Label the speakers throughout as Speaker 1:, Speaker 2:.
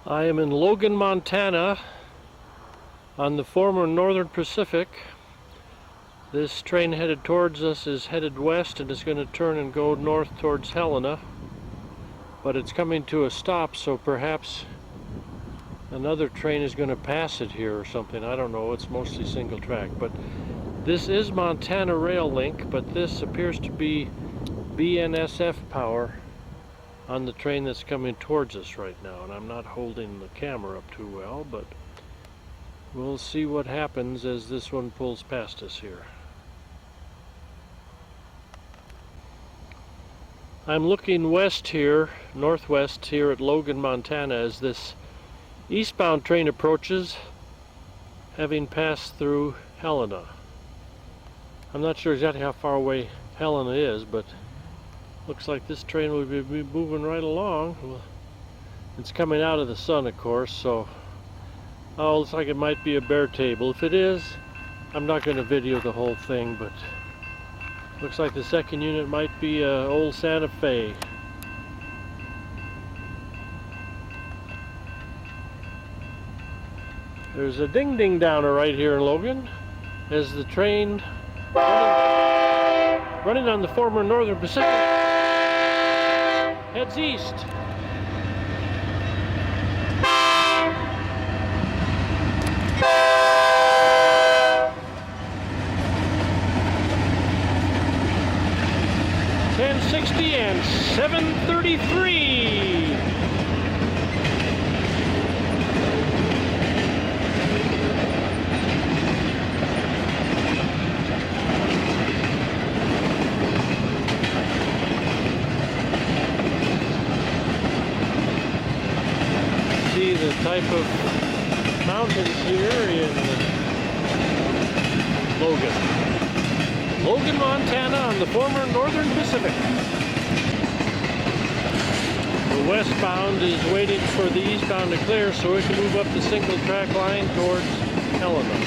Speaker 1: I am in Logan, Montana on the former Northern Pacific. This train headed towards us is headed west and is going to turn and go north towards Helena. But it's coming to a stop, so perhaps another train is going to pass it here or something. I don't know, it's mostly single track. But this is Montana Rail Link, but this appears to be BNSF power on the train that's coming towards us right now. And I'm not holding the camera up too well, but we'll see what happens as this one pulls past us here. I'm looking west here, northwest here at Logan, Montana, as this eastbound train approaches, having passed through Helena. I'm not sure exactly how far away Helena is, but looks like this train will be moving right along. Well, it's coming out of the sun, of course, so looks like it might be a baretable. If it is, I'm not going to video the whole thing, but looks like the second unit might be old Santa Fe. There's a ding-ding downer right here in Logan as the train running on the former Northern Pacific heads east. .1060 and 733. See the type of mountains here in Logan. Logan, Montana on the former Northern Pacific. The westbound is waiting for the eastbound to clear so it can move up the single track line towards Helena.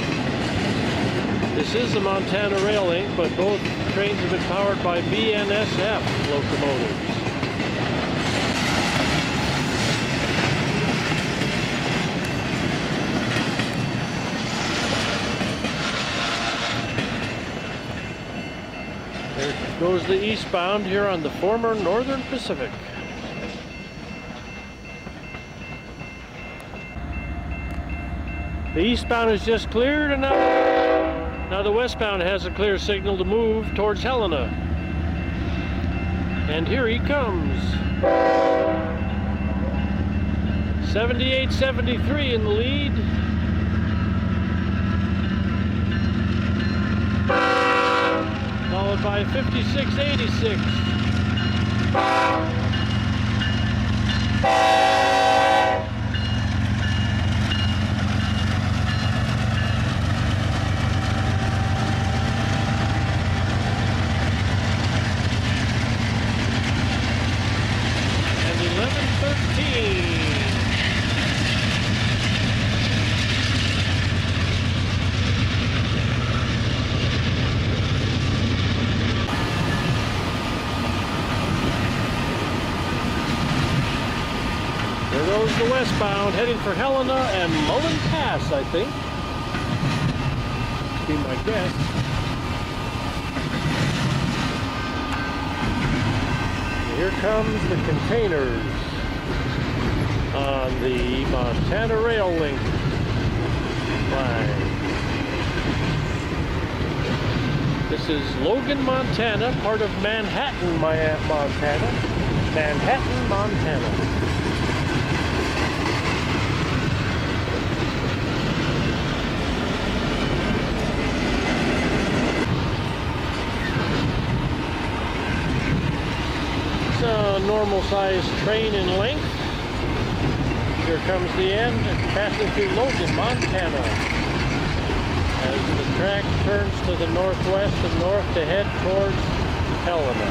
Speaker 1: This is the Montana Rail Link, but both trains have been powered by BNSF locomotives. There goes the eastbound here on the former Northern Pacific. The eastbound is just cleared, and now the westbound has a clear signal to move towards Helena. And here he comes. 7873 in the lead. Followed by 5686. And 1113. There goes the westbound, heading for Helena and Mullen Pass, I think. Be my guess. Here comes the containers on the Montana Rail Link line. This is Logan, Montana, part of Manhattan, Montana. Manhattan, Montana. It's a normal sized train in length. Here comes the end, passing through Logan, Montana, as the track turns to the northwest and north to head towards Helena.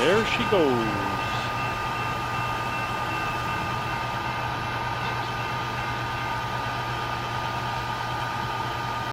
Speaker 1: There she goes.